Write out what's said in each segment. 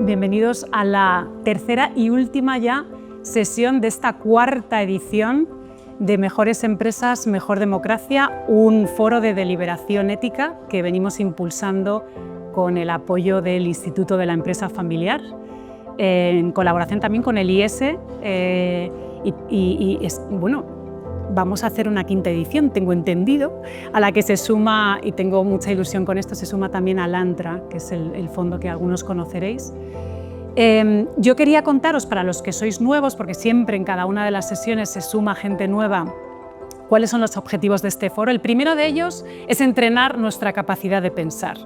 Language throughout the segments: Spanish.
bienvenidos a la tercera y última ya sesión de esta cuarta edición de Mejores Empresas, Mejor Democracia, un foro de deliberación ética que venimos impulsando con el apoyo del Instituto de la Empresa Familiar, en colaboración también con el IES, vamos a hacer una quinta edición, tengo entendido, a la que se suma, y tengo mucha ilusión con esto, se suma también Alantra, que es el fondo que algunos conoceréis. Yo quería contaros, para los que sois nuevos, porque siempre en cada una de las sesiones se suma gente nueva, cuáles son los objetivos de este foro. El primero de ellos es entrenar nuestra capacidad de pensar,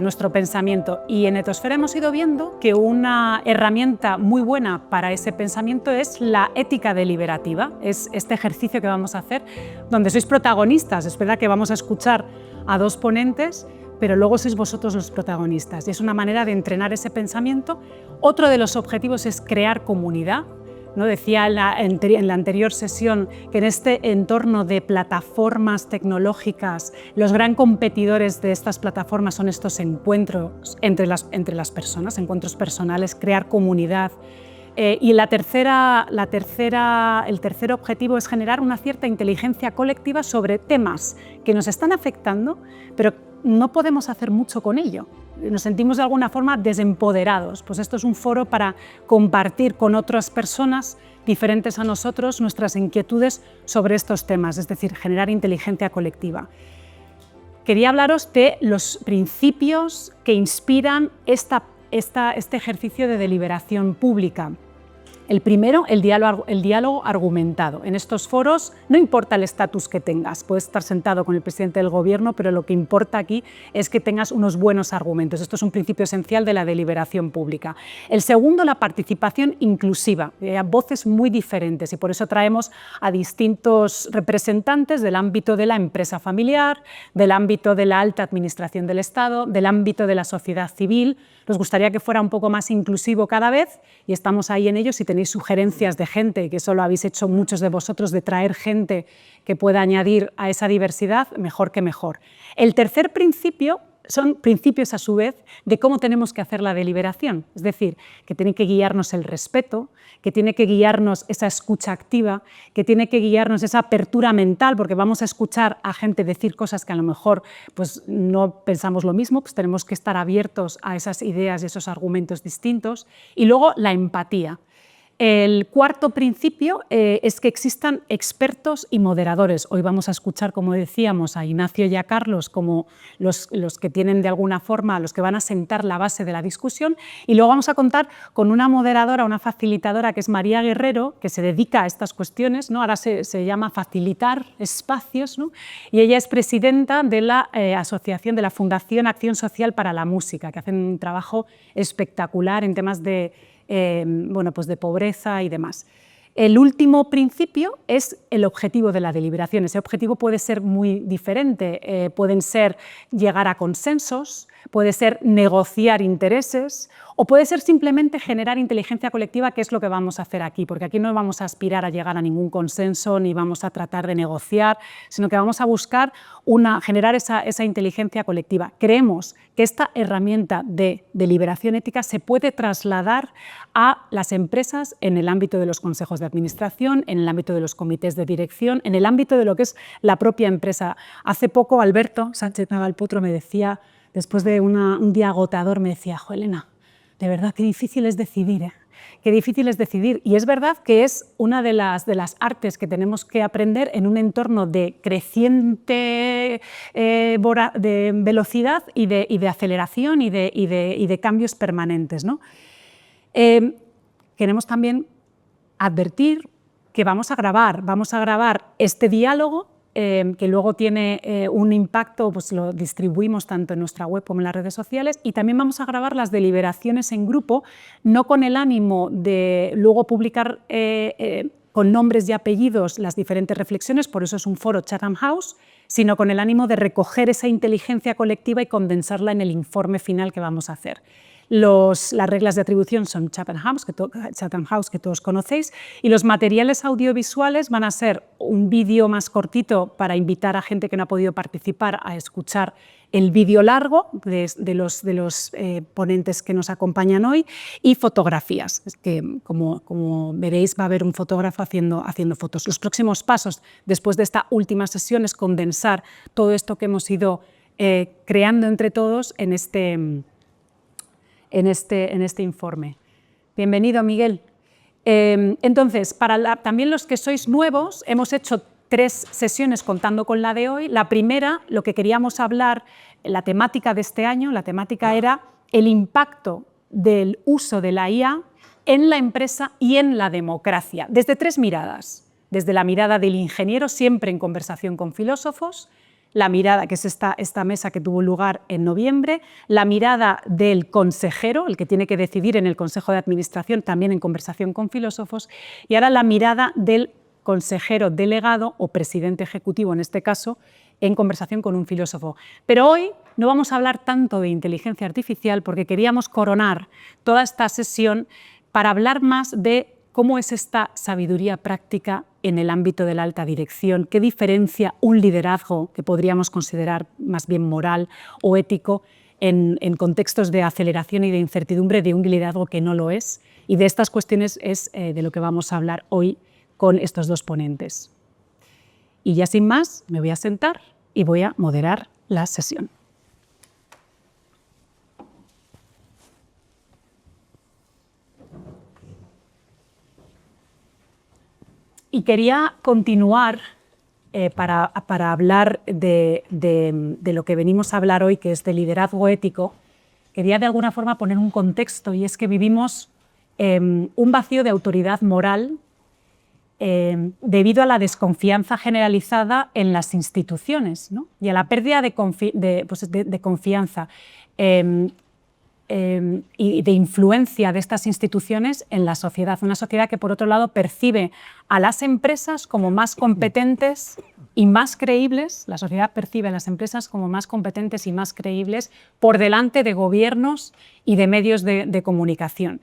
nuestro pensamiento. Y en Etosfera hemos ido viendo que una herramienta muy buena para ese pensamiento es la ética deliberativa, es este ejercicio que vamos a hacer, donde sois protagonistas. Es verdad que vamos a escuchar a dos ponentes, pero luego sois vosotros los protagonistas, y es una manera de entrenar ese pensamiento. Otro de los objetivos es crear comunidad, ¿no? Decía en la anterior sesión que en este entorno de plataformas tecnológicas, los gran competidores de estas plataformas son estos encuentros entre las personas, encuentros personales, crear comunidad. Y el tercer objetivo es generar una cierta inteligencia colectiva sobre temas que nos están afectando, pero no podemos hacer mucho con ello. Nos sentimos de alguna forma desempoderados. Pues esto es un foro para compartir con otras personas diferentes a nosotros nuestras inquietudes sobre estos temas, es decir, generar inteligencia colectiva. Quería hablaros de los principios que inspiran este ejercicio de deliberación pública. El primero, el diálogo argumentado. En estos foros no importa el estatus que tengas, puedes estar sentado con el presidente del gobierno, pero lo que importa aquí es que tengas unos buenos argumentos. Esto es un principio esencial de la deliberación pública. El segundo, la participación inclusiva, voces muy diferentes, y por eso traemos a distintos representantes del ámbito de la empresa familiar, del ámbito de la alta administración del Estado, del ámbito de la sociedad civil. Nos gustaría que fuera un poco más inclusivo cada vez, y estamos ahí en ello. Si tenéis sugerencias de gente, que eso lo habéis hecho muchos de vosotros, de traer gente que pueda añadir a esa diversidad, mejor que mejor. El tercer principio son principios, a su vez, de cómo tenemos que hacer la deliberación. Es decir, que tiene que guiarnos el respeto, que tiene que guiarnos esa escucha activa, que tiene que guiarnos esa apertura mental, porque vamos a escuchar a gente decir cosas que a lo mejor pues, no pensamos lo mismo, pues tenemos que estar abiertos a esas ideas y esos argumentos distintos. Y luego la empatía. El cuarto principio es que existan expertos y moderadores. Hoy vamos a escuchar, como decíamos, a Ignacio y a Carlos como los que tienen de alguna forma, los que van a sentar la base de la discusión, y luego vamos a contar con una moderadora, una facilitadora, que es María Guerrero, que se dedica a estas cuestiones, ¿no? Ahora se llama facilitar espacios, ¿no? Y ella es presidenta de la asociación, de la Fundación Acción Social para la Música, que hacen un trabajo espectacular en temas de de pobreza y demás. El último principio es el objetivo de la deliberación. Ese objetivo puede ser muy diferente, pueden ser llegar a consensos, puede ser negociar intereses, o puede ser simplemente generar inteligencia colectiva, que es lo que vamos a hacer aquí, porque aquí no vamos a aspirar a llegar a ningún consenso ni vamos a tratar de negociar, sino que vamos a buscar generar esa inteligencia colectiva. Creemos que esta herramienta de deliberación ética se puede trasladar a las empresas en el ámbito de los consejos de administración, en el ámbito de los comités de dirección, en el ámbito de lo que es la propia empresa. Hace poco Alberto Sánchez Navalpotro me decía, después de un día agotador, me decía: "Jo, Elena, de verdad, qué difícil es decidir, ¿eh? Qué difícil es decidir". Y es verdad que es una de las artes que tenemos que aprender en un entorno de creciente de velocidad y de aceleración y de cambios permanentes, ¿no? Queremos también advertir que vamos a grabar este diálogo, que luego tiene un impacto, pues lo distribuimos tanto en nuestra web como en las redes sociales, y también vamos a grabar las deliberaciones en grupo, no con el ánimo de luego publicar con nombres y apellidos las diferentes reflexiones, por eso es un foro Chatham House, sino con el ánimo de recoger esa inteligencia colectiva y condensarla en el informe final que vamos a hacer. Las reglas de atribución son Chatham House, que todos conocéis, y los materiales audiovisuales van a ser un vídeo más cortito para invitar a gente que no ha podido participar a escuchar el vídeo largo de los ponentes que nos acompañan hoy, y fotografías, que como veréis va a haber un fotógrafo haciendo fotos. Los próximos pasos después de esta última sesión es condensar todo esto que hemos ido creando entre todos en este informe. Bienvenido, Miguel. Entonces, también los que sois nuevos, hemos hecho 3 sesiones contando con la de hoy. La primera, lo que queríamos hablar, la temática de este año, la temática era el impacto del uso de la IA en la empresa y en la democracia, desde 3 miradas. Desde la mirada del ingeniero, siempre en conversación con filósofos, la mirada, que es esta mesa que tuvo lugar en noviembre, la mirada del consejero, el que tiene que decidir en el Consejo de Administración, también en conversación con filósofos, y ahora la mirada del consejero delegado o presidente ejecutivo, en este caso, en conversación con un filósofo. Pero hoy no vamos a hablar tanto de inteligencia artificial porque queríamos coronar toda esta sesión para hablar más de cómo es esta sabiduría práctica en el ámbito de la alta dirección, qué diferencia un liderazgo que podríamos considerar más bien moral o ético en contextos de aceleración y de incertidumbre de un liderazgo que no lo es. Y de estas cuestiones es de lo que vamos a hablar hoy con estos 2 ponentes. Y ya sin más, me voy a sentar y voy a moderar la sesión. Y quería continuar para hablar de lo que venimos a hablar hoy, que es de liderazgo ético. Quería de alguna forma poner un contexto, y es que vivimos un vacío de autoridad moral debido a la desconfianza generalizada en las instituciones, ¿no? Y a la pérdida de confianza y de influencia de estas instituciones en la sociedad. Una sociedad que, por otro lado, percibe a las empresas como más competentes y más creíbles. La sociedad percibe a las empresas como más competentes y más creíbles por delante de gobiernos y de medios de comunicación.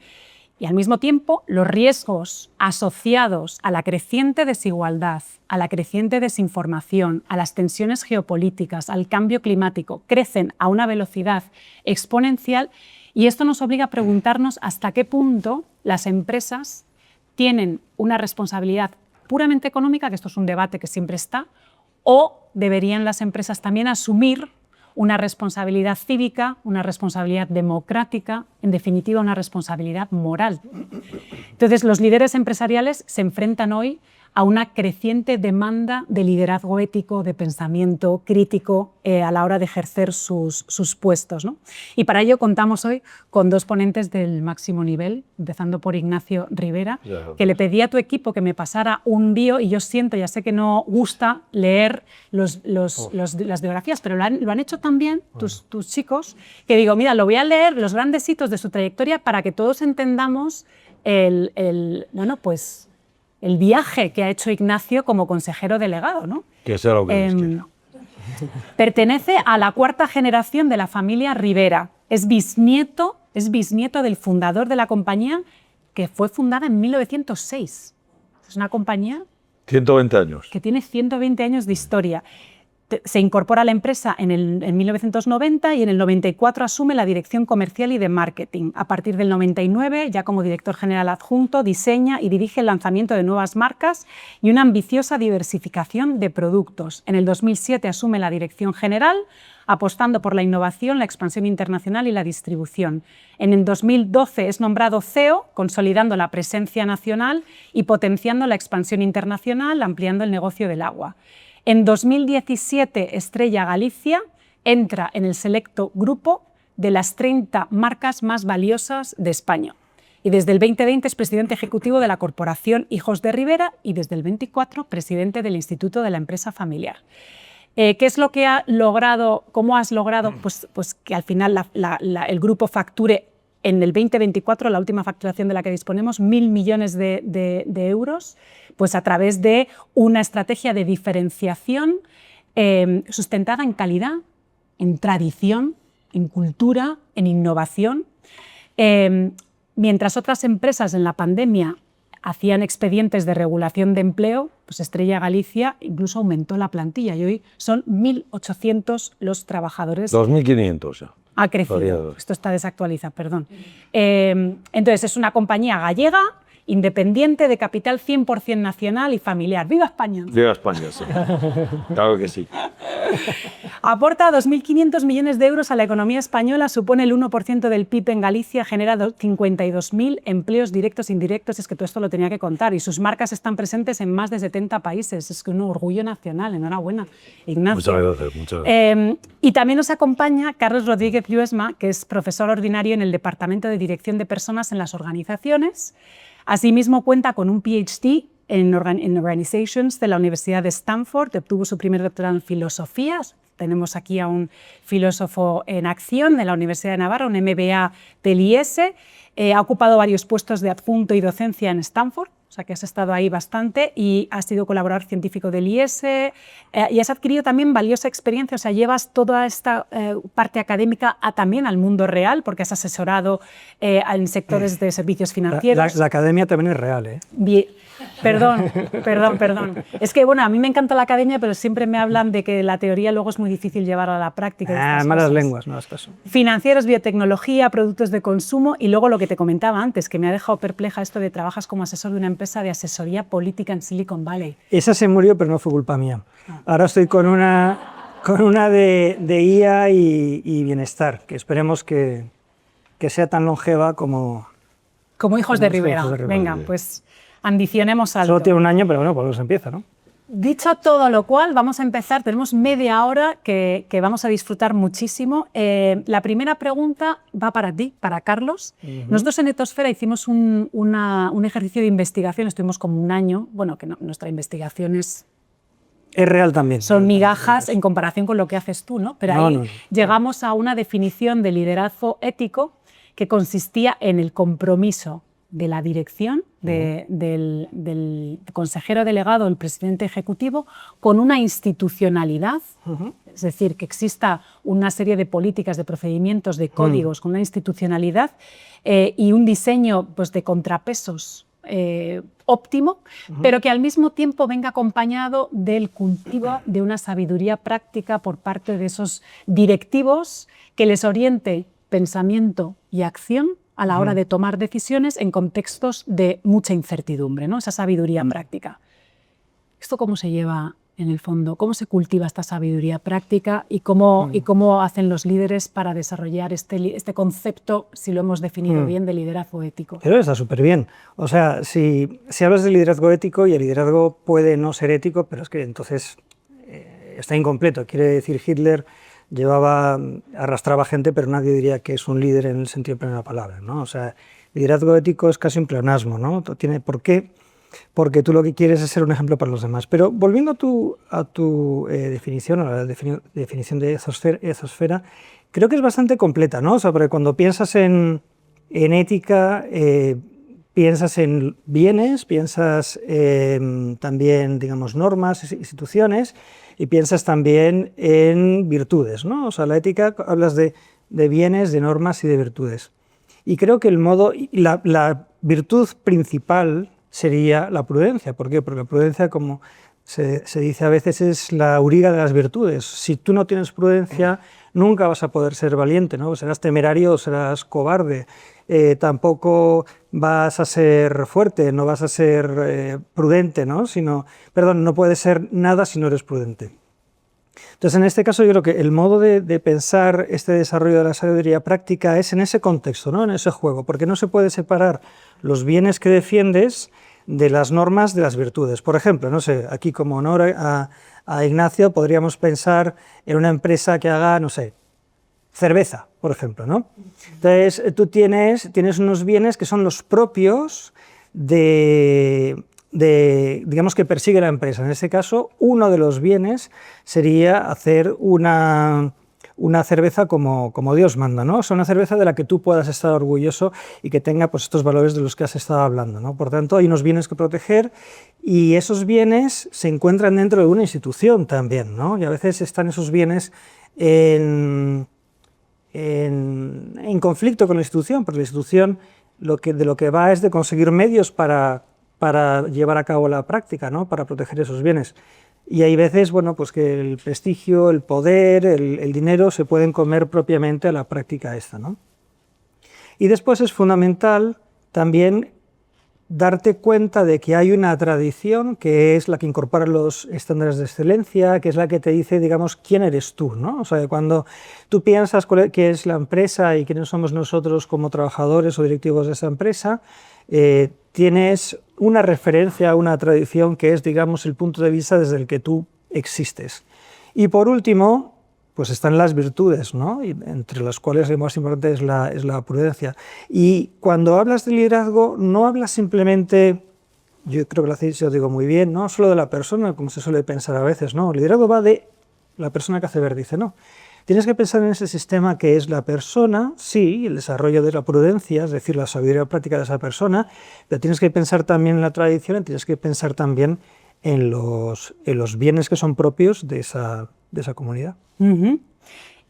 Y al mismo tiempo, los riesgos asociados a la creciente desigualdad, a la creciente desinformación, a las tensiones geopolíticas, al cambio climático, crecen a una velocidad exponencial, y esto nos obliga a preguntarnos hasta qué punto las empresas tienen una responsabilidad puramente económica, que esto es un debate que siempre está, o deberían las empresas también asumir una responsabilidad cívica, una responsabilidad democrática, en definitiva una responsabilidad moral. Entonces, los líderes empresariales se enfrentan hoy a una creciente demanda de liderazgo ético, de pensamiento crítico a la hora de ejercer sus puestos, ¿no? Y para ello contamos hoy con 2 ponentes del máximo nivel, empezando por Ignacio Rivera, que le pedí a tu equipo que me pasara un bio, y yo ya sé que no gusta leer las biografías, pero lo han hecho tan bien tus chicos, que digo, mira, lo voy a leer, los grandes hitos de su trayectoria, para que todos entendamos el viaje que ha hecho Ignacio como consejero delegado, ¿no? Que sea lo que pertenece a la 4ª generación de la familia Rivera. Es bisnieto del fundador de la compañía, que fue fundada en 1906. Es una compañía 120 años. Que tiene 120 años de historia. Se incorpora a la empresa en 1990 y en el 94 asume la dirección comercial y de marketing. A partir del 99, ya como director general adjunto, diseña y dirige el lanzamiento de nuevas marcas y una ambiciosa diversificación de productos. En el 2007 asume la dirección general, apostando por la innovación, la expansión internacional y la distribución. En el 2012 es nombrado CEO, consolidando la presencia nacional y potenciando la expansión internacional, ampliando el negocio del agua. En 2017, Estrella Galicia entra en el selecto grupo de las 30 marcas más valiosas de España. Y desde el 2020 es presidente ejecutivo de la Corporación Hijos de Rivera y desde el 24 presidente del Instituto de la Empresa Familiar. ¿Qué es lo que ha logrado? ¿Cómo has logrado pues que al final el grupo facture en el 2024, la última facturación de la que disponemos, 1.000 millones de euros, pues a través de una estrategia de diferenciación sustentada en calidad, en tradición, en cultura, en innovación, Mientras otras empresas en la pandemia hacían expedientes de regulación de empleo, pues Estrella Galicia incluso aumentó la plantilla y hoy son 1.800 los trabajadores. 2.500 ya. Ha crecido. Esto está desactualizado, perdón. Entonces, es una compañía gallega, independiente, de capital 100% nacional y familiar. ¡Viva España! ¡Viva España! Sí. Claro que sí. Aporta 2.500 millones de euros a la economía española, supone el 1% del PIB en Galicia, genera 52.000 empleos directos e indirectos. Es que todo esto lo tenía que contar. Y sus marcas están presentes en más de 70 países. Es que un orgullo nacional. Enhorabuena, Ignacio. Muchas gracias. Muchas gracias. Y también nos acompaña Carlos Rodríguez Lluesma, que es profesor ordinario en el Departamento de Dirección de Personas en las Organizaciones. Asimismo, cuenta con un PhD en Organizations de la Universidad de Stanford, obtuvo su primer doctorado en filosofía. Tenemos aquí a un filósofo en acción de la Universidad de Navarra, un MBA del IES. Ha ocupado varios puestos de adjunto y docencia en Stanford, o sea que has estado ahí bastante, y has sido colaborador científico del IES y has adquirido también valiosa experiencia, o sea, llevas toda esta parte académica también al mundo real, porque has asesorado en sectores de servicios financieros. La academia también es real, ¿eh? Bien. Perdón. Es que, bueno, a mí me encanta la academia, pero siempre me hablan de que la teoría luego es muy difícil llevarla a la práctica. Malas lenguas, no las caso. Financieros, biotecnología, productos de consumo y luego lo que te comentaba antes, que me ha dejado perpleja esto de trabajas como asesor de una empresa de asesoría política en Silicon Valley. Esa se murió, pero no fue culpa mía. Ahora estoy con una de IA y bienestar, que esperemos que sea tan longeva como Hijos de Rivera. Venga, pues ambicionemos algo. Solo tiene un año, pero bueno, pues se empieza, ¿no? Dicho todo lo cual, vamos a empezar. Tenemos media hora que vamos a disfrutar muchísimo. La primera pregunta va para ti, para Carlos. Nosotros en Etosfera hicimos un ejercicio de investigación, estuvimos como un año. Bueno, que no, nuestra investigación es real también. Son migajas en comparación con lo que haces tú, ¿no? Pero ahí llegamos a una definición de liderazgo ético que consistía en el compromiso de la dirección, del consejero delegado, el presidente ejecutivo, con una institucionalidad, es decir, que exista una serie de políticas, de procedimientos, de códigos, con una institucionalidad y un diseño pues, de contrapesos óptimo, pero que al mismo tiempo venga acompañado del cultivo de una sabiduría práctica por parte de esos directivos que les oriente pensamiento y acción a la hora de tomar decisiones en contextos de mucha incertidumbre, ¿no? Esa sabiduría práctica. ¿Esto cómo se lleva en el fondo? ¿Cómo se cultiva esta sabiduría práctica y cómo hacen los líderes para desarrollar este concepto, si lo hemos definido bien, de liderazgo ético? Pero está súper bien. O sea, si hablas de liderazgo ético y el liderazgo puede no ser ético, pero es que entonces está incompleto. Quiere decir, Hitler arrastraba gente, pero nadie diría que es un líder en el sentido pleno de la palabra, ¿no? O sea, liderazgo ético es casi un pleonasmo, ¿no? ¿Por qué? Porque tú lo que quieres es ser un ejemplo para los demás. Pero volviendo a tu definición, a la definición de Etosfera, creo que es bastante completa, ¿no? O sea, porque cuando piensas en ética, piensas en bienes, piensas también, digamos, normas, instituciones, y piensas también en virtudes, ¿no? O sea, la ética, hablas de bienes, de normas y de virtudes. Y creo que la virtud principal sería la prudencia. ¿Por qué? Porque la prudencia, como se dice a veces, es la auriga de las virtudes. Si tú no tienes prudencia, nunca vas a poder ser valiente, ¿no? Serás temerario o serás cobarde. Tampoco vas a ser fuerte, no vas a ser prudente, ¿no? No puedes ser nada si no eres prudente. Entonces, en este caso, yo creo que el modo de pensar este desarrollo de la sabiduría práctica es en ese contexto, ¿no? En ese juego, porque no se puede separar los bienes que defiendes de las normas de las virtudes. Por ejemplo, no sé, aquí como honor a Ignacio podríamos pensar en una empresa que haga, no sé, cerveza, por ejemplo, ¿no? Entonces, tú tienes unos bienes que son los propios digamos, que persigue la empresa. En este caso, uno de los bienes sería hacer una cerveza como Dios manda, ¿no? O sea, una cerveza de la que tú puedas estar orgulloso y que tenga pues, estos valores de los que has estado hablando, ¿no? Por tanto, hay unos bienes que proteger y esos bienes se encuentran dentro de una institución también, ¿no? Y a veces están esos bienes en en conflicto con la institución, porque la institución de lo que va es de conseguir medios para llevar a cabo la práctica, ¿no? Para proteger esos bienes. Y hay veces, bueno, pues que el prestigio, el poder, el dinero se pueden comer propiamente a la práctica esta, ¿no? Y después es fundamental también darte cuenta de que hay una tradición que es la que incorpora los estándares de excelencia, que es la que te dice, digamos, quién eres tú, ¿no? O sea, cuando tú piensas qué es la empresa y quiénes somos nosotros como trabajadores o directivos de esa empresa, tienes una referencia a una tradición que es, digamos, el punto de vista desde el que tú existes. Y por último, pues están las virtudes, ¿no? Y entre las cuales la más importante es la prudencia. Y cuando hablas de liderazgo, no hablas simplemente, yo creo que lo hacéis, yo digo muy bien, no solo de la persona, como se suele pensar a veces, no, el liderazgo va de la persona que hace ver, dice, no. Tienes que pensar en ese sistema que es la persona, sí, el desarrollo de la prudencia, es decir, la sabiduría práctica de esa persona, pero tienes que pensar también en la tradición y tienes que pensar también en los bienes que son propios de esa comunidad.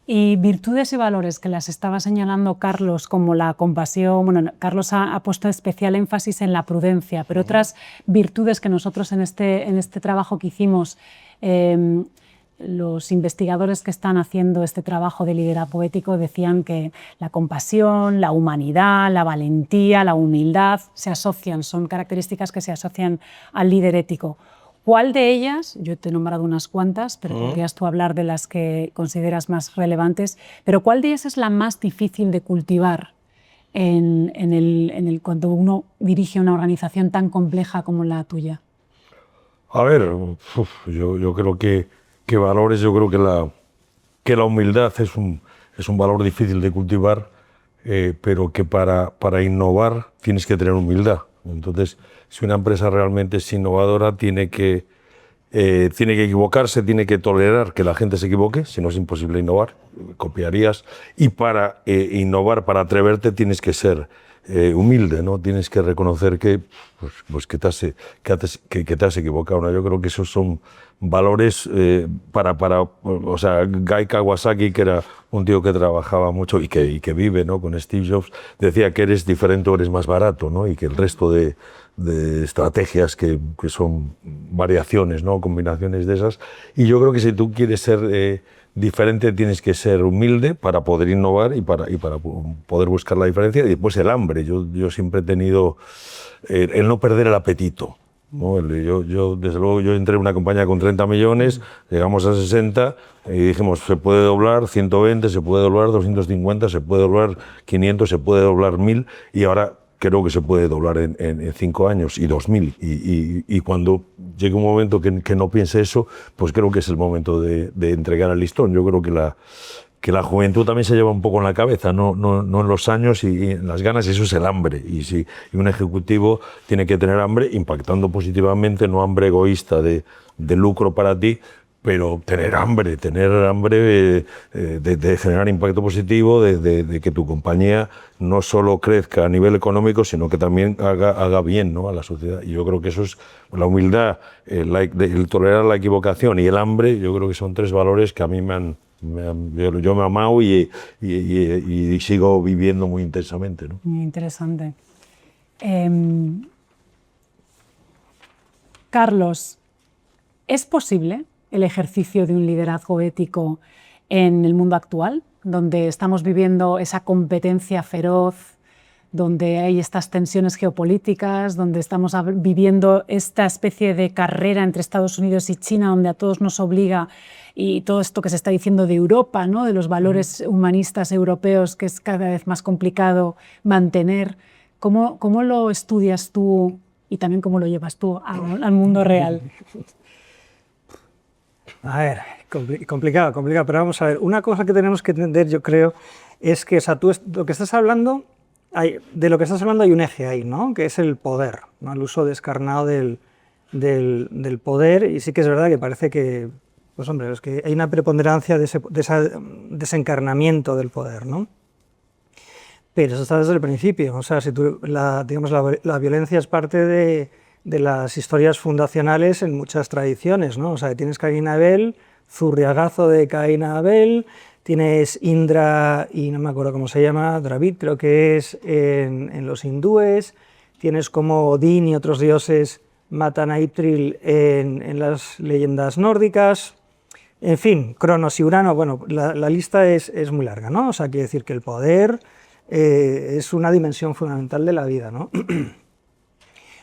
Y virtudes y valores que las estaba señalando Carlos, como la compasión, bueno, Carlos ha puesto especial énfasis en la prudencia, pero otras virtudes que nosotros en este trabajo que hicimos, los investigadores que están haciendo este trabajo de liderazgo ético decían que la compasión, la humanidad, la valentía, la humildad se asocian, son características que se asocian al líder ético. ¿Cuál de ellas, yo te he nombrado unas cuantas, pero podrías tú hablar de las que consideras más relevantes, pero cuál de ellas es la más difícil de cultivar cuando uno dirige una organización tan compleja como la tuya? A ver, yo creo que valores, yo creo que la humildad es un valor difícil de cultivar, pero que para innovar tienes que tener humildad. Entonces, si una empresa realmente es innovadora, tiene que equivocarse, tiene que tolerar que la gente se equivoque, si no es imposible innovar, copiarías. Y para innovar, para atreverte, tienes que ser humilde, ¿no? Tienes que reconocer que te has equivocado, ¿no? Yo creo que esos son valores o sea, Guy Kawasaki, que era un tío que trabajaba mucho y que vive, ¿no?, con Steve Jobs, decía que eres diferente o eres más barato, ¿no? Y que el resto de estrategias que son variaciones, ¿no?, combinaciones de esas. Y yo creo que si tú quieres ser diferente, tienes que ser humilde para poder innovar y para poder buscar la diferencia. Y después el hambre. Yo siempre he tenido el no perder el apetito, ¿no? Yo desde luego, yo entré en una compañía con 30 millones, llegamos a 60 y dijimos, se puede doblar 120, se puede doblar 250, se puede doblar 500, se puede doblar 1000, y ahora creo que se puede doblar en 5 años y 2000. Y cuando llegue un momento que no piense eso, pues creo que es el momento de entregar el listón. Yo creo que la juventud también se lleva un poco en la cabeza, no en los años y en las ganas, y eso es el hambre. Y un ejecutivo tiene que tener hambre impactando positivamente, no hambre egoísta de lucro para ti, pero tener hambre de generar impacto positivo, de que tu compañía no solo crezca a nivel económico, sino que también haga bien, ¿no?, a la sociedad. Y yo creo que eso es la humildad, el tolerar la equivocación y el hambre. Yo creo que son 3 valores que a mí yo me he amado y sigo viviendo muy intensamente, ¿no? Muy interesante. Carlos, ¿es posible el ejercicio de un liderazgo ético en el mundo actual, donde estamos viviendo esa competencia feroz, donde hay estas tensiones geopolíticas, donde estamos viviendo esta especie de carrera entre Estados Unidos y China, donde a todos nos obliga, y todo esto que se está diciendo de Europa, ¿no?, de los valores humanistas europeos, que es cada vez más complicado mantener? ¿Cómo lo estudias tú y también cómo lo llevas tú al mundo real? A ver, complicado, pero vamos a ver. Una cosa que tenemos que entender, yo creo, es que, o sea, lo que estás hablando, de lo que estás hablando hay un eje ahí, ¿no?, que es el poder, ¿no?, el uso descarnado del poder. Y sí que es verdad que parece que, pues hombre, es que hay una preponderancia de ese desencarnamiento del poder, ¿no? Pero eso está desde el principio. O sea, si digamos, la violencia es parte de las historias fundacionales en muchas tradiciones, ¿no? O sea, tienes Caín y Abel, zurriagazo de Caín y Abel, tienes Indra y no me acuerdo cómo se llama, Dravid creo que es en los hindúes, tienes como Odín y otros dioses matan a Yggdrasil en las leyendas nórdicas, en fin, Cronos y Urano, bueno, la lista es muy larga, ¿no? O sea, quiere decir que el poder es una dimensión fundamental de la vida, ¿no?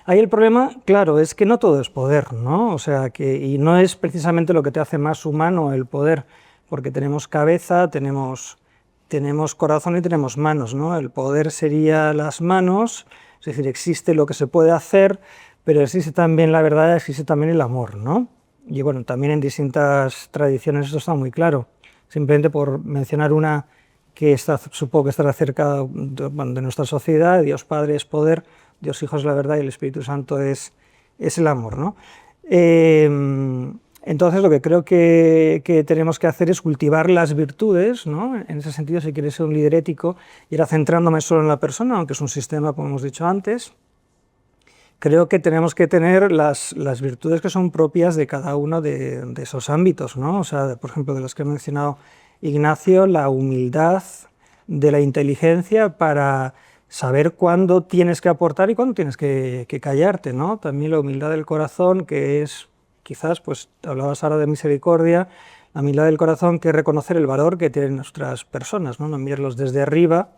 Ahí el problema, claro, es que no todo es poder, ¿no? O sea, y no es precisamente lo que te hace más humano el poder, porque tenemos cabeza, tenemos corazón y tenemos manos, ¿no? El poder sería las manos, es decir, existe lo que se puede hacer, pero existe también la verdad, existe también el amor, ¿no? Y bueno, también en distintas tradiciones esto está muy claro. Simplemente por mencionar una que supongo que estará cerca de nuestra sociedad, Dios Padre es poder, Dios Hijo es la verdad y el Espíritu Santo es el amor, ¿no? Entonces lo que creo que tenemos que hacer es cultivar las virtudes, ¿no? En ese sentido, si quieres ser un líder ético, y ahora centrándome solo en la persona, aunque es un sistema, como hemos dicho antes, creo que tenemos que tener las virtudes que son propias de cada uno de esos ámbitos, ¿no? O sea, por ejemplo, de los que ha mencionado Ignacio, la humildad, de la inteligencia para saber cuándo tienes que aportar y cuándo tienes que callarte, ¿no? También la humildad del corazón, que es quizás, pues hablabas ahora de misericordia, la humildad del corazón, que es reconocer el valor que tienen nuestras personas, ¿no? No mirarlos desde arriba,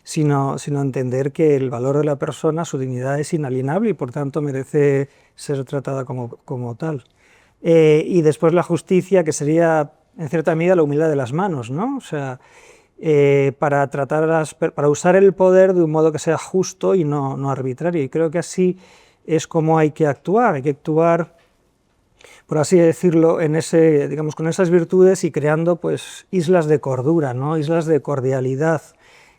sino entender que el valor de la persona, su dignidad es inalienable y por tanto merece ser tratada como tal. Y después la justicia, que sería en cierta medida la humildad de las manos, ¿no? O sea, para usar el poder de un modo que sea justo y no arbitrario. Y creo que así es como hay que actuar, por así decirlo, digamos, con esas virtudes y creando pues, islas de cordura, ¿no? Islas de cordialidad,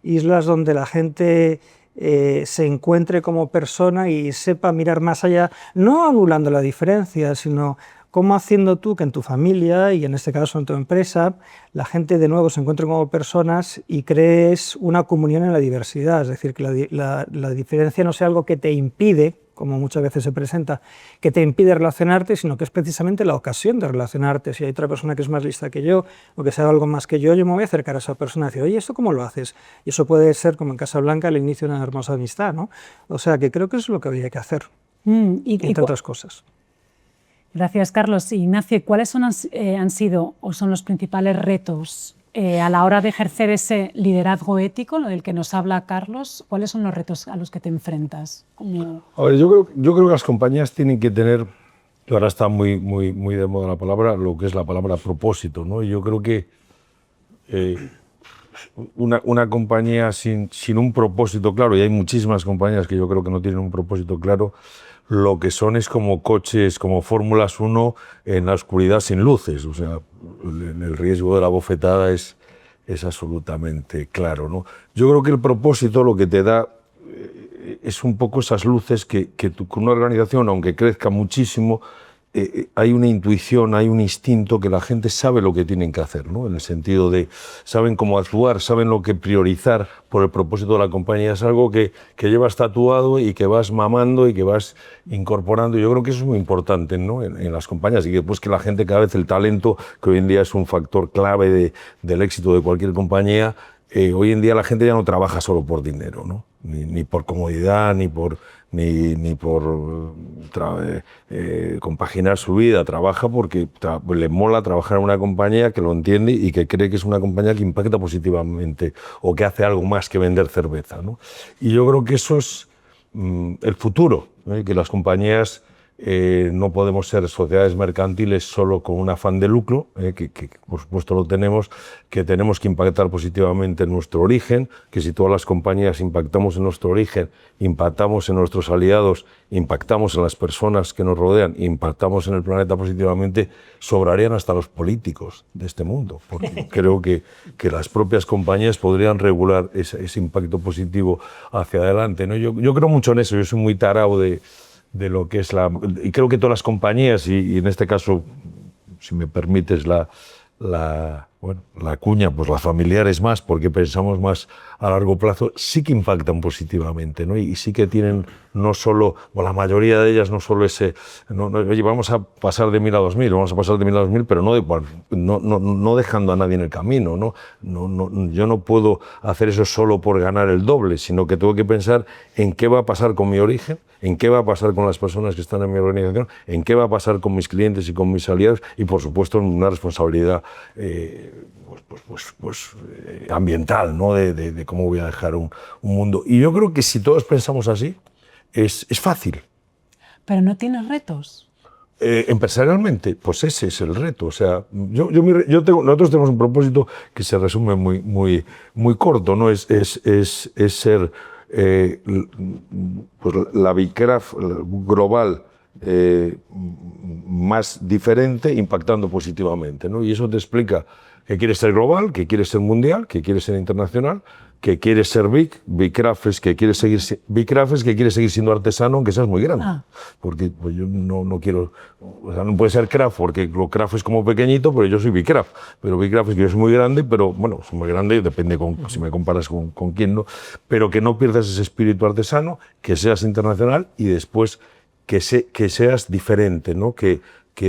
islas donde la gente se encuentre como persona y sepa mirar más allá, no anulando la diferencia, sino cómo haciendo tú que en tu familia y en este caso en tu empresa, la gente de nuevo se encuentre como personas y crees una comunión en la diversidad, es decir, que la diferencia no sea algo que te impide, como muchas veces se presenta, que te impide relacionarte, sino que es precisamente la ocasión de relacionarte. Si hay otra persona que es más lista que yo o que sabe algo más que yo me voy a acercar a esa persona y decir, oye, ¿esto cómo lo haces? Y eso puede ser, como en Casablanca, el inicio de una hermosa amistad, ¿no? O sea, que creo que eso es lo que habría que hacer, entre otras cosas. Gracias, Carlos. Ignacio, ¿cuáles han sido o son los principales retos a la hora de ejercer ese liderazgo ético, lo del que nos habla Carlos? ¿Cuáles son los retos a los que te enfrentas? A ver, yo creo que las compañías tienen que tener, ahora está muy de moda la palabra, lo que es la palabra propósito, ¿no? Y yo creo que una compañía sin un propósito claro, y hay muchísimas compañías que yo creo que no tienen un propósito claro, lo que son es como coches, como Fórmulas 1 en la oscuridad sin luces. O sea, el riesgo de la bofetada es absolutamente claro, ¿no? Yo creo que el propósito lo que te da es un poco esas luces que una organización, aunque crezca muchísimo, hay una intuición, hay un instinto que la gente sabe lo que tienen que hacer, ¿no? En el sentido de saben cómo actuar, saben lo que priorizar por el propósito de la compañía. Es algo que llevas tatuado y que vas mamando y que vas incorporando. Yo creo que eso es muy importante, ¿no? en las compañías, y que después que la gente, cada vez el talento, que hoy en día es un factor clave del éxito de cualquier compañía, hoy en día la gente ya no trabaja solo por dinero, ¿no? Ni por comodidad, ni por compaginar su vida. Trabaja porque le mola trabajar en una compañía que lo entiende y que cree que es una compañía que impacta positivamente o que hace algo más que vender cerveza, ¿no? Y yo creo que eso es el futuro, ¿eh? Que las compañías no podemos ser sociedades mercantiles solo con un afán de lucro, que por supuesto lo tenemos, que tenemos que impactar positivamente en nuestro origen, que si todas las compañías impactamos en nuestro origen, impactamos en nuestros aliados, impactamos en las personas que nos rodean, impactamos en el planeta positivamente, sobrarían hasta los políticos de este mundo, porque creo que las propias compañías podrían regular ese impacto positivo hacia adelante, ¿no? Yo creo mucho en eso, yo soy muy tarao de lo que es y creo que todas las compañías, y en este caso, si me permites bueno, la cuña, pues las familiares más, porque pensamos más a largo plazo, sí que impactan positivamente, ¿no? Y sí que tienen no solo, o la mayoría de ellas no solo ese, oye, vamos a pasar de 1000 a 2000, vamos a pasar de 1000 a 2000, pero no dejando a nadie en el camino, ¿no? Yo no puedo hacer eso solo por ganar el doble, sino que tengo que pensar en qué va a pasar con mi origen, en qué va a pasar con las personas que están en mi organización, en qué va a pasar con mis clientes y con mis aliados y, por supuesto, en una responsabilidad ambiental, ¿no? De cómo voy a dejar un mundo. Y yo creo que si todos pensamos así, es fácil. Pero no tienes retos. Empresarialmente, pues ese es el reto. O sea, nosotros tenemos un propósito que se resume muy corto, ¿no? Es ser pues la BICRAF global más diferente, impactando positivamente, ¿no? Y eso te explica que quieres ser global, que quieres ser mundial, que quieres ser internacional, que quieres ser BICRAF es que quieres seguir siendo artesano aunque seas muy grande. Porque pues, yo no quiero, o sea, no puede ser craft porque lo craft es como pequeñito, pero yo soy BICRAF. Pero BICRAF es que yo soy muy grande, pero bueno, soy muy grande, depende si me comparas con quién, ¿no? Pero que no pierdas ese espíritu artesano, que seas internacional y después que seas diferente, ¿no? Que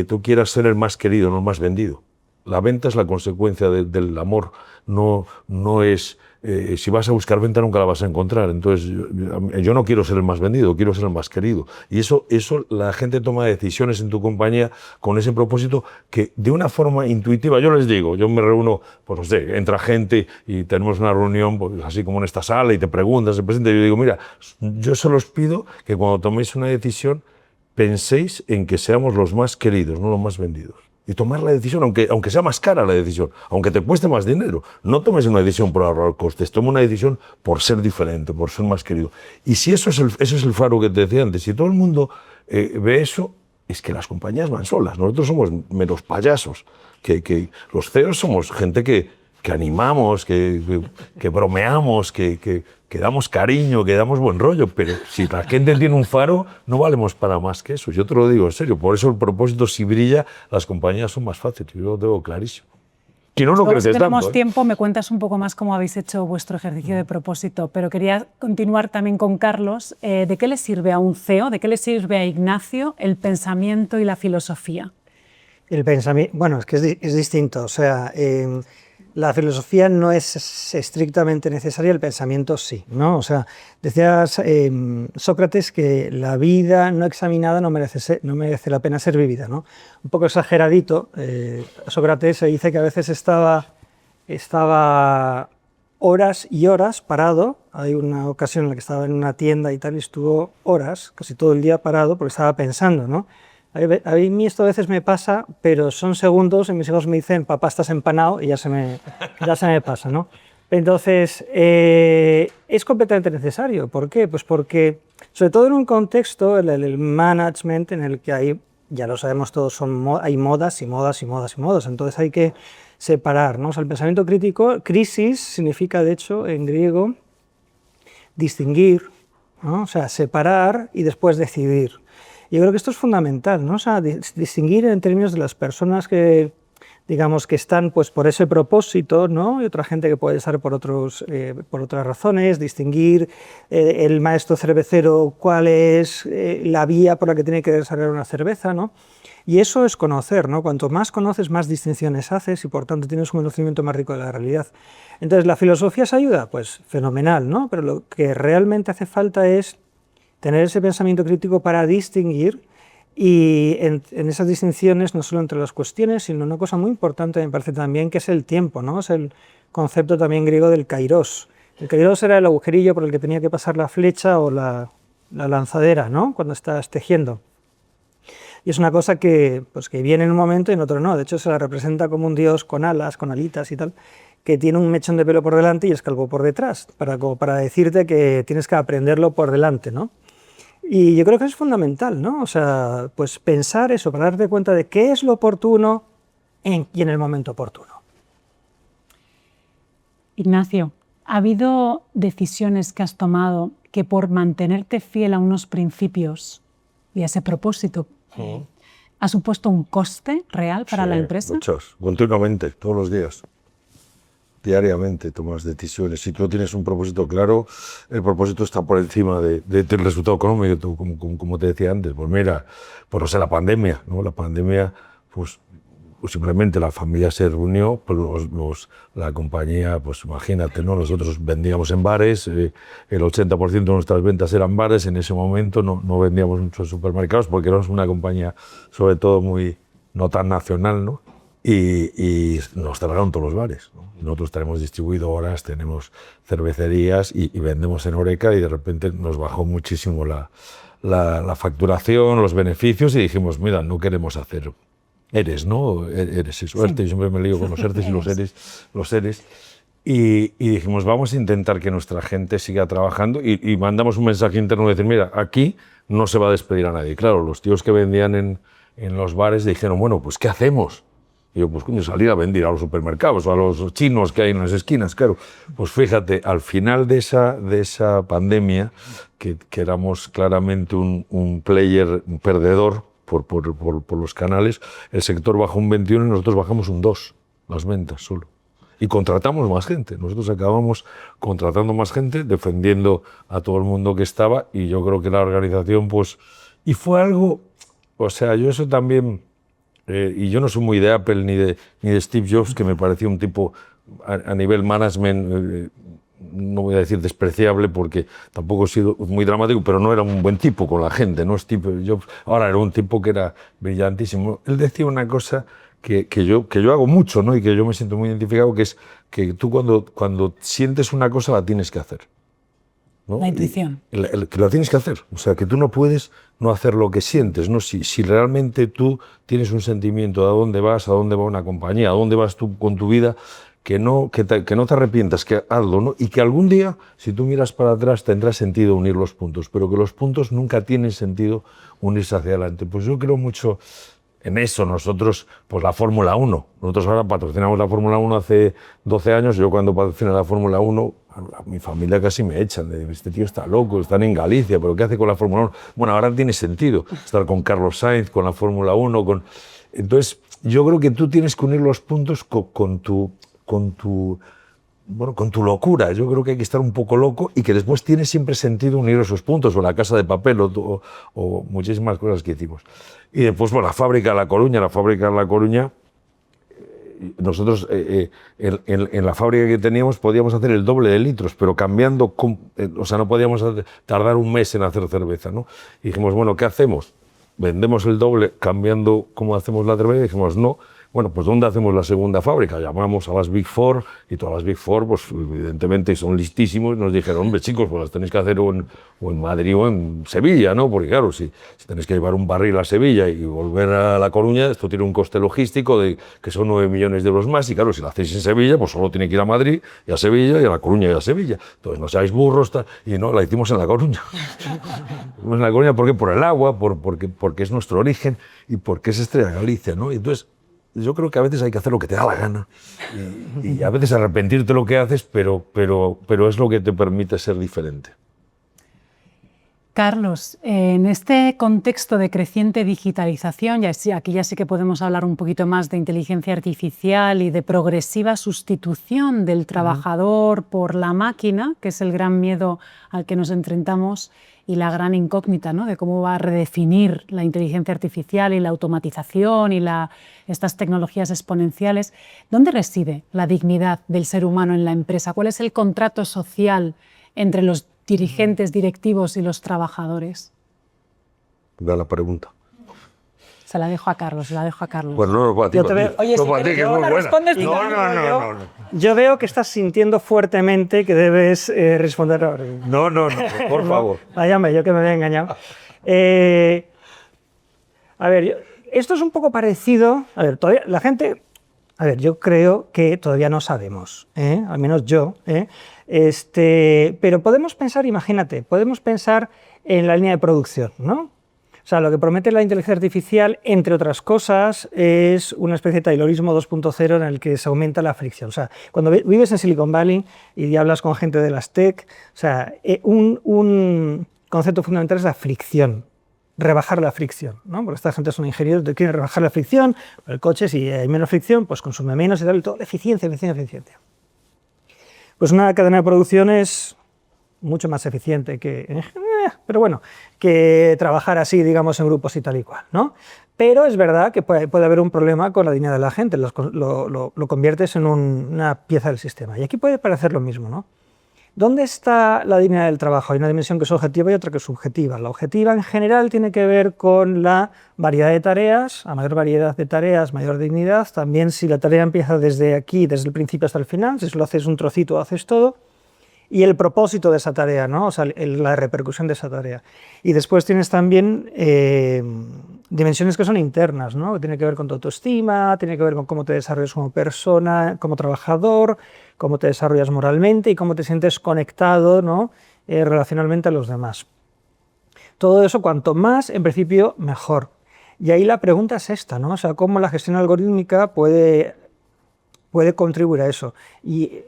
tú quieras ser el más querido, no el más vendido. La venta es la consecuencia del amor, no es... si vas a buscar venta nunca la vas a encontrar. Entonces yo no quiero ser el más vendido, quiero ser el más querido. Y eso la gente toma decisiones en tu compañía con ese propósito que de una forma intuitiva, yo les digo, yo me reúno, pues no sé, entra gente y tenemos una reunión pues, así como en esta sala y te preguntan, se presenta y yo digo, mira, yo solo os pido que cuando toméis una decisión penséis en que seamos los más queridos, no los más vendidos. Y tomar la decisión, aunque sea más cara la decisión, aunque te cueste más dinero. No tomes una decisión por ahorrar costes, toma una decisión por ser diferente, por ser más querido. Y si eso es el faro que te decía antes, si todo el mundo ve eso, es que las compañías van solas. Nosotros somos meros payasos, que los CEOs somos gente que animamos, que bromeamos, que damos cariño, que damos buen rollo, pero si la gente tiene un faro, no valemos para más que eso. Yo te lo digo en serio, por eso el propósito, si brilla, las compañías son más fáciles, yo lo tengo clarísimo. Si no creces tanto. Si tenemos tiempo, me cuentas un poco más cómo habéis hecho vuestro ejercicio de propósito, pero quería continuar también con Carlos. ¿De qué le sirve a un CEO, de qué le sirve a Ignacio el pensamiento y la filosofía? El pensamiento, bueno, es que es distinto, o sea... la filosofía no es estrictamente necesaria, el pensamiento sí, ¿no? O sea, decía Sócrates que la vida no examinada no merece la pena ser vivida, ¿no? Un poco exageradito, Sócrates se dice que a veces estaba horas y horas parado. Hay una ocasión en la que estaba en una tienda y tal, y estuvo horas, casi todo el día parado, porque estaba pensando, ¿no? A mí esto a veces me pasa, pero son segundos y mis hijos me dicen, papá, estás empanado, y ya se me pasa, ¿no? Entonces, es completamente necesario. ¿Por qué? Pues porque, sobre todo en un contexto, el management, en el que hay, ya lo sabemos todos, hay modas y modas y modas y modas, entonces hay que separar, ¿no? O sea, el pensamiento crítico, crisis, significa, de hecho, en griego, distinguir, ¿no? O sea, separar y después decidir. Yo creo que esto es fundamental, ¿no? O sea, distinguir en términos de las personas que, digamos, que están pues, por ese propósito, ¿no? Y otra gente que puede estar por otras razones, distinguir el maestro cervecero cuál es la vía por la que tiene que desarrollar una cerveza, ¿no? Y eso es conocer, ¿no? Cuanto más conoces, más distinciones haces y por tanto tienes un conocimiento más rico de la realidad. Entonces, ¿la filosofía se ayuda? Pues fenomenal, ¿no? Pero lo que realmente hace falta es tener ese pensamiento crítico para distinguir y en esas distinciones no solo entre las cuestiones, sino una cosa muy importante me parece también que es el tiempo, ¿no? Es el concepto también griego del kairos. El kairos era el agujerillo por el que tenía que pasar la flecha o la lanzadera, ¿no? Cuando estás tejiendo. Y es una cosa que viene en un momento y en otro no. De hecho, se la representa como un dios con alas, con alitas y tal, que tiene un mechón de pelo por delante y es calvo por detrás, para decirte que tienes que aprenderlo por delante, ¿no? Y yo creo que es fundamental, ¿no? O sea, pues pensar eso, para darte cuenta de qué es lo oportuno y en el momento oportuno. Ignacio, ¿ha habido decisiones que has tomado que por mantenerte fiel a unos principios y a ese propósito ha supuesto un coste real para la empresa? Muchos, continuamente, todos los días. diariamente tomas decisiones. Si tú no tienes un propósito claro, el propósito está por encima del resultado económico, como te decía antes. Pues mira, pues no sé, la pandemia, ¿no? La pandemia, pues simplemente la familia se reunió, pues la compañía, pues imagínate, ¿no? Nosotros vendíamos en bares, el 80% de nuestras ventas eran bares, en ese momento no vendíamos muchos supermercados porque éramos una compañía sobre todo no tan nacional, ¿no? Y nos cerraron todos los bares, ¿no? Nosotros tenemos distribuidoras, tenemos cervecerías y vendemos en Horeca y de repente nos bajó muchísimo la facturación, los beneficios y dijimos, mira, no queremos hacer ERES, ¿no? ERES y suerte, yo siempre me lío con los ERTES y los ERES. Y dijimos, vamos a intentar que nuestra gente siga trabajando y mandamos un mensaje interno de decir, mira, aquí no se va a despedir a nadie. Claro, los tíos que vendían en los bares dijeron, bueno, pues ¿qué hacemos? Y yo, pues coño, salir a vender a los supermercados o a los chinos que hay en las esquinas, claro. Pues fíjate, al final de esa pandemia, que éramos claramente un player perdedor por los canales, el sector bajó un 21 y nosotros bajamos un 2, las ventas solo. Y contratamos más gente. Nosotros acabamos contratando más gente, defendiendo a todo el mundo que estaba, y yo creo que la organización, pues... Y fue algo... O sea, yo eso también... y yo no soy muy de Apple ni de Steve Jobs, que me parecía un tipo a nivel management, no voy a decir despreciable porque tampoco he sido muy dramático, pero no era un buen tipo con la gente, ¿no? Steve Jobs ahora era un tipo que era brillantísimo. Él decía una cosa que yo hago mucho, ¿no? Y que yo me siento muy identificado, que es que tú cuando sientes una cosa la tienes que hacer, ¿no? La intuición. Que la tienes que hacer. O sea, que tú no puedes no hacer lo que sientes, ¿no? Si realmente tú tienes un sentimiento de a dónde vas, a dónde va una compañía, a dónde vas tú con tu vida, que no te arrepientas, que hazlo, ¿no? Y que algún día, si tú miras para atrás, tendrá sentido unir los puntos, pero que los puntos nunca tienen sentido unirse hacia adelante. Pues yo creo mucho en eso. Nosotros, pues la Fórmula 1. Nosotros ahora patrocinamos la Fórmula 1 hace 12 años. Yo cuando patrociné la Fórmula 1, a mi familia casi me echan. Este tío está loco, están en Galicia, pero ¿qué hace con la Fórmula 1? Bueno, ahora tiene sentido estar con Carlos Sainz, con la Fórmula 1. Entonces, yo creo que tú tienes que unir los puntos con tu locura. Yo creo que hay que estar un poco loco y que después tiene siempre sentido unir esos puntos, o La Casa de Papel, o muchísimas cosas que hicimos. Y después, bueno, la fábrica de La Coruña, nosotros en la fábrica que teníamos podíamos hacer el doble de litros, pero cambiando, o sea, no podíamos tardar un mes en hacer cerveza, ¿no? Y dijimos, bueno, ¿qué hacemos? ¿Vendemos el doble cambiando cómo hacemos la cerveza? Y dijimos, no. Bueno, pues ¿dónde hacemos la segunda fábrica? Llamamos a las Big Four, y todas las Big Four, pues evidentemente son listísimos, y nos dijeron, hombre, chicos, pues las tenéis que hacer o en Madrid o en Sevilla, ¿no? Porque claro, si tenéis que llevar un barril a Sevilla y volver a La Coruña, esto tiene un coste logístico que son 9 millones de euros más, y claro, si lo hacéis en Sevilla, pues solo tiene que ir a Madrid y a Sevilla, y a La Coruña y a Sevilla. Entonces no seáis burros, y no, la hicimos en La Coruña. En La Coruña, ¿por qué? Por el agua, porque es nuestro origen y porque es Estrella Galicia, ¿no? Y entonces, yo creo que a veces hay que hacer lo que te da la gana y a veces arrepentirte de lo que haces, pero es lo que te permite ser diferente. Carlos, en este contexto de creciente digitalización, aquí ya sí que podemos hablar un poquito más de inteligencia artificial y de progresiva sustitución del trabajador por la máquina, que es el gran miedo al que nos enfrentamos y la gran incógnita, ¿no?, de cómo va a redefinir la inteligencia artificial y la automatización y estas tecnologías exponenciales. ¿Dónde reside la dignidad del ser humano en la empresa? ¿Cuál es el contrato social entre los dirigentes, directivos y los trabajadores? Da la pregunta. Se la dejo a Carlos, Pues no, para ti, Oye, no, para ti, que es muy buena. No. Yo veo que estás sintiendo fuertemente que debes responder ahora. No, por favor. Váyame, yo que me había engañado. A ver, esto es un poco parecido. A ver, todavía la gente... A ver, yo creo que todavía no sabemos, al menos yo, pero podemos pensar, imagínate, podemos pensar en la línea de producción, ¿no? O sea, lo que promete la inteligencia artificial, entre otras cosas, es una especie de taylorismo 2.0 en el que se aumenta la fricción. O sea, cuando vives en Silicon Valley y hablas con gente de las tech, o sea, un concepto fundamental es la fricción. Rebajar la fricción, ¿no? Porque esta gente son ingenieros que quieren rebajar la fricción. El coche, si hay menos fricción, pues consume menos y tal, y todo. Eficiencia. Pues una cadena de producción es mucho más eficiente que, pero bueno, que trabajar así, digamos, en grupos y tal y cual, ¿no? Pero es verdad que puede haber un problema con la dignidad de la gente, lo conviertes en una pieza del sistema. Y aquí puede parecer lo mismo, ¿no? ¿Dónde está la dignidad del trabajo? Hay una dimensión que es objetiva y otra que es subjetiva. La objetiva en general tiene que ver con la variedad de tareas, a mayor variedad de tareas, mayor dignidad. También si la tarea empieza desde aquí, desde el principio hasta el final, si lo haces un trocito, haces todo. Y el propósito de esa tarea, ¿no? O sea, la repercusión de esa tarea. Y después tienes también dimensiones que son internas, ¿no? Que tiene que ver con tu autoestima, tiene que ver con cómo te desarrollas como persona, como trabajador, cómo te desarrollas moralmente y cómo te sientes conectado, ¿no? Relacionalmente a los demás. Todo eso, cuanto más, en principio, mejor. Y ahí la pregunta es esta, ¿no? O sea, cómo la gestión algorítmica puede contribuir a eso. Y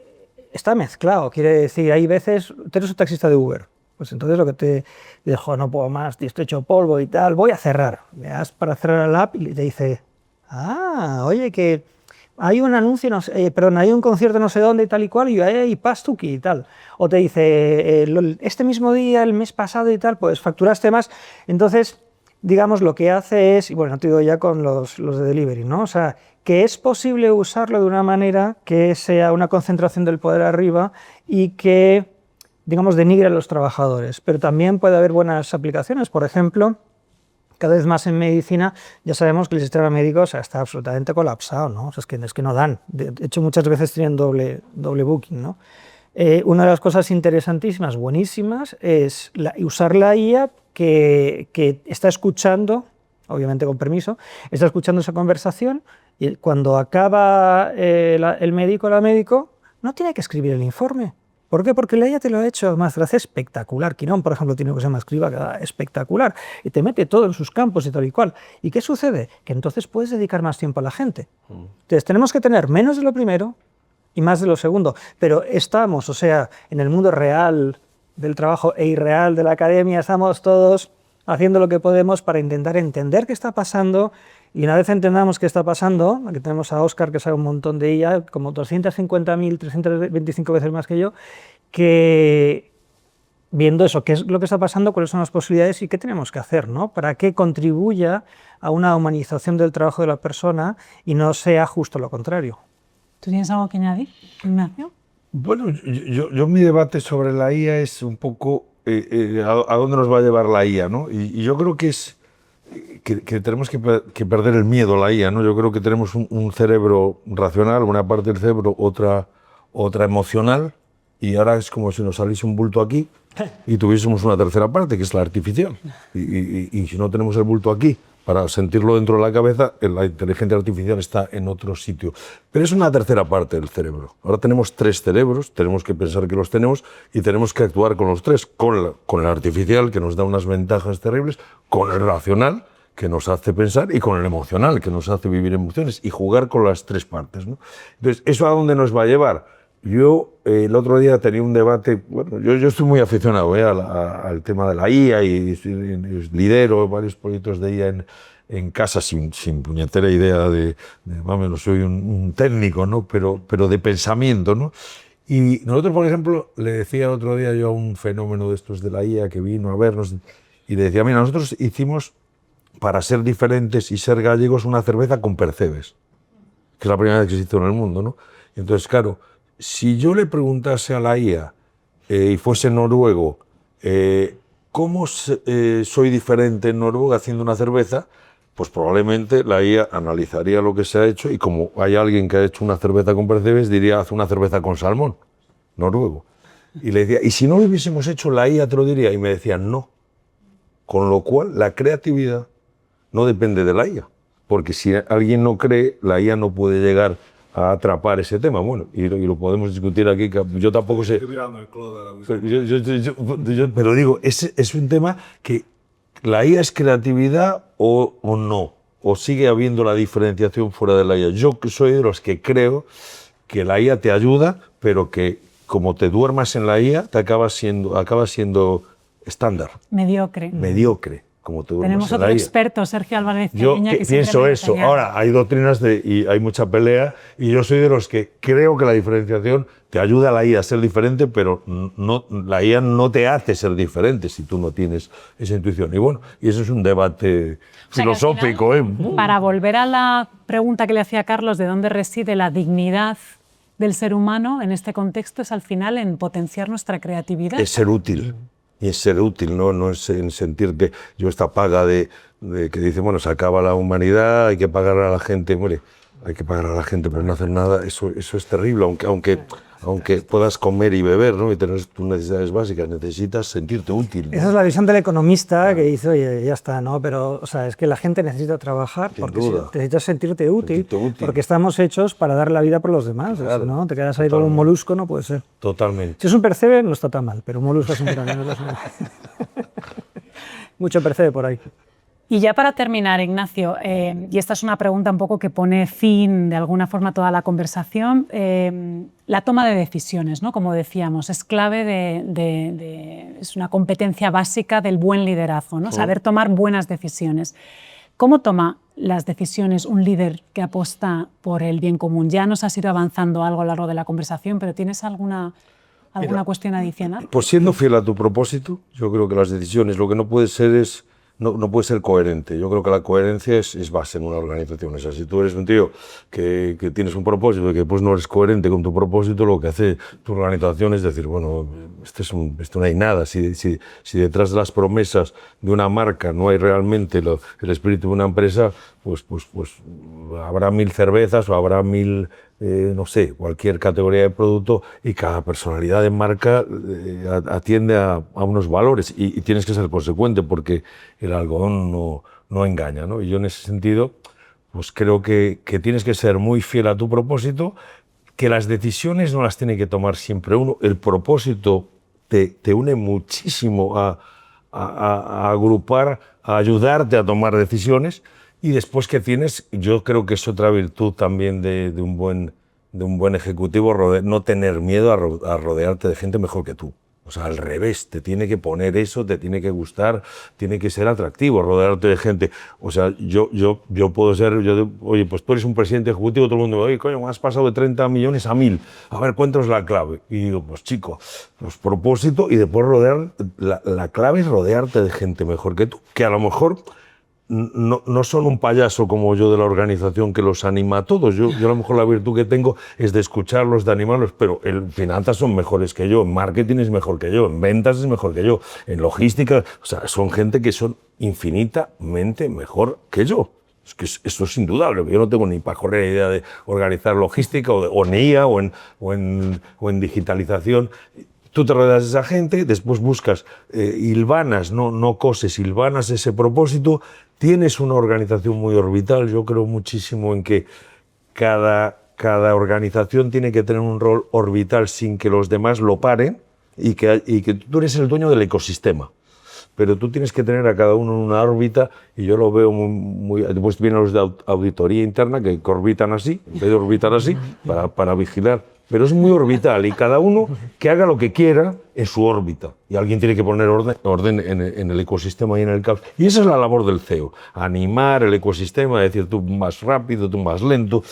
está mezclado, quiere decir, hay veces, tú eres un taxista de Uber, pues entonces lo que te dijo, no puedo más, estoy hecho polvo y tal, voy a cerrar. Le das para cerrar la app y te dice, oye, que hay un anuncio, no sé, hay un concierto no sé dónde y tal y cual, y hay pastuki y tal. O te dice, este mismo día, el mes pasado y tal, pues facturaste más. Entonces, digamos, lo que hace es, y bueno, no te digo ya con los de delivery, ¿no? O sea, que es posible usarlo de una manera que sea una concentración del poder arriba y que, digamos, denigre a los trabajadores. Pero también puede haber buenas aplicaciones. Por ejemplo, cada vez más en medicina ya sabemos que el sistema médico, o sea, está absolutamente colapsado, ¿no? O sea, es que no dan. De hecho, muchas veces tienen doble booking, ¿no? Una de las cosas interesantísimas, buenísimas, es usar la IA que está escuchando, obviamente con permiso, está escuchando esa conversación y cuando acaba el médico o la médico, no tiene que escribir el informe. ¿Por qué? Porque la IA te lo ha hecho, además te lo hace espectacular. Quirón, por ejemplo, tiene una cosa que se llama Escriba, que da espectacular, y te mete todo en sus campos y tal y cual. ¿Y qué sucede? Que entonces puedes dedicar más tiempo a la gente. Entonces tenemos que tener menos de lo primero y más de lo segundo, pero estamos, o sea, en el mundo real del trabajo e irreal de la academia, estamos todos haciendo lo que podemos para intentar entender qué está pasando, y una vez entendamos qué está pasando, aquí tenemos a Óscar, que sabe un montón de ella, como 250.000, 325 veces más que yo, que viendo eso, qué es lo que está pasando, cuáles son las posibilidades y qué tenemos que hacer, ¿no? Para que contribuya a una humanización del trabajo de la persona y no sea justo lo contrario. ¿Tú tienes algo que añadir, Ignacio? Bueno, yo mi debate sobre la IA es un poco a dónde nos va a llevar la IA, ¿no? Y yo creo que es que tenemos que perder el miedo a la IA, ¿no? Yo creo que tenemos un cerebro racional, una parte del cerebro, otra emocional, y ahora es como si nos saliese un bulto aquí y tuviésemos una tercera parte, que es la artificial. Y si no tenemos el bulto aquí para sentirlo dentro de la cabeza, la inteligencia artificial está en otro sitio. Pero es una tercera parte del cerebro. Ahora tenemos 3 cerebros, tenemos que pensar que los tenemos y tenemos que actuar con los 3, con el artificial, que nos da unas ventajas terribles, con el racional, que nos hace pensar, y con el emocional, que nos hace vivir emociones, y jugar con las 3 partes, ¿no? Entonces, ¿eso a dónde nos va a llevar? Yo el otro día tenía un debate, bueno, yo estoy muy aficionado al tema de la IA y lidero varios proyectos de IA en casa sin puñetera idea no soy un técnico, ¿no? Pero de pensamiento, ¿no? Y nosotros, por ejemplo, le decía el otro día yo a un fenómeno de estos de la IA que vino a vernos y le decía, mira, nosotros hicimos, para ser diferentes y ser gallegos, una cerveza con percebes, que es la primera vez que se hizo en el mundo, ¿no? Y entonces, claro, si yo le preguntase a la IA y fuese noruego, ¿cómo soy diferente en Noruega haciendo una cerveza? Pues probablemente la IA analizaría lo que se ha hecho y como hay alguien que ha hecho una cerveza con percebes, diría, haz una cerveza con salmón, noruego. Y le decía, ¿y si no lo hubiésemos hecho, la IA te lo diría? Y me decían, no. Con lo cual, la creatividad no depende de la IA, porque si alguien no cree, la IA no puede llegar a atrapar ese tema. Bueno, y lo podemos discutir aquí, que yo tampoco sé. Estoy mirando el cloud de la pero digo, es un tema que la IA es creatividad o no, o sigue habiendo la diferenciación fuera de la IA. Yo soy de los que creo que la IA te ayuda, pero que como te duermas en la IA, te acaba siendo estándar. Mediocre. Mediocre. como tú. Tenemos otro experto, Sergio Álvarez Yo Peña, que pienso eso. Ahora, hay doctrinas y hay mucha pelea, y yo soy de los que creo que la diferenciación te ayuda a la IA a ser diferente, pero la IA no te hace ser diferente si tú no tienes esa intuición. Y bueno, y eso es un debate filosófico. Para volver a la pregunta que le hacía Carlos, de dónde reside la dignidad del ser humano en este contexto, es al final en potenciar nuestra creatividad. Es ser útil. Y es ser útil, no es en sentir que yo esta paga de que dice, bueno, se acaba la humanidad, hay que pagar a la gente. Hombre, hay que pagar a la gente, pero no hacer nada, eso es terrible, aunque puedas comer y beber, ¿no? Y tener tus necesidades básicas, necesitas sentirte útil, ¿no? Esa es la visión del economista que dice, oye, ya está, ¿no? Pero, o sea, es que la gente necesita trabajar porque necesitas sentirte útil, porque estamos hechos para dar la vida por los demás, claro, ¿no? Te quedas ahí con un molusco, no puede ser. Totalmente. Si es un percebe, no está tan mal, pero un molusco es un gran... Mucho percebe por ahí. Y ya para terminar, Ignacio, y esta es una pregunta un poco que pone fin de alguna forma a toda la conversación, la toma de decisiones, ¿no? Como decíamos, es clave es una competencia básica del buen liderazgo, ¿no? Saber tomar buenas decisiones. ¿Cómo toma las decisiones un líder que apuesta por el bien común? Ya nos has ido avanzando algo a lo largo de la conversación, pero ¿tienes alguna cuestión adicional? Pues siendo fiel a tu propósito, yo creo que las decisiones, lo que no puede ser es... No puede ser coherente. Yo creo que la coherencia es base en una organización. O sea, si tú eres un tío que tienes un propósito y que pues no eres coherente con tu propósito, lo que hace tu organización es decir, bueno, esto no hay nada. Si detrás de las promesas de una marca no hay realmente el espíritu de una empresa, pues habrá 1000 cervezas o habrá 1000... no sé, cualquier categoría de producto, y cada personalidad de marca atiende a unos valores y tienes que ser consecuente porque el algodón no engaña, ¿no? Y yo en ese sentido pues creo que tienes que ser muy fiel a tu propósito, que las decisiones no las tiene que tomar siempre uno. El propósito te une muchísimo a agrupar, a ayudarte a tomar decisiones. Y después que tienes, yo creo que es otra virtud también de un buen ejecutivo, no tener miedo a rodearte de gente mejor que tú. O sea, al revés, te tiene que poner eso, te tiene que gustar, tiene que ser atractivo rodearte de gente. O sea, yo puedo ser, oye, pues tú eres un presidente ejecutivo, todo el mundo me dice, oye, coño, me has pasado de 30 millones a 1000. A ver, cuéntanos la clave. Y digo, pues chico, pues propósito, y después la clave es rodearte de gente mejor que tú, que a lo mejor... No son un payaso como yo de la organización que los anima a todos. Yo a lo mejor la virtud que tengo es de escucharlos, de animarlos, pero en finanzas son mejores que yo, en marketing es mejor que yo, en ventas es mejor que yo, en logística, o sea, son gente que son infinitamente mejor que yo. Es que eso es indudable, yo no tengo ni pajorera idea de organizar logística o en IA o en digitalización. Tú te rodeas de esa gente, después buscas, hilvanas, no coses, hilvanas ese propósito, tienes una organización muy orbital. Yo creo muchísimo en que cada organización tiene que tener un rol orbital sin que los demás lo paren y que tú eres el dueño del ecosistema. Pero tú tienes que tener a cada uno en una órbita, y yo lo veo muy... Después vienen los de auditoría interna que orbitan así, en vez de orbitar así, para vigilar. Pero es muy orbital, y cada uno que haga lo que quiera en su órbita. Y alguien tiene que poner orden en el ecosistema y en el caos. Y esa es la labor del CEO, animar el ecosistema, decir tú más rápido, tú más lento.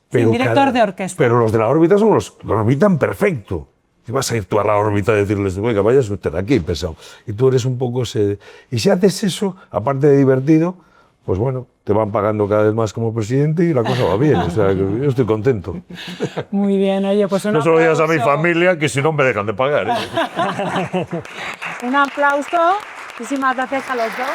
Pero director de orquesta. Pero los de la órbita son los que orbitan perfecto. Y vas a ir tú a la órbita a decirles, oiga, vayas usted aquí, pesado. Y tú eres un poco ese... Y si haces eso, aparte de divertido, pues bueno, te van pagando cada vez más como presidente y la cosa va bien. O sea, yo estoy contento. Muy bien, oye, pues un no aplauso. No se lo digas a mi familia, que si no me dejan de pagar. Un aplauso. Muchísimas gracias a los dos.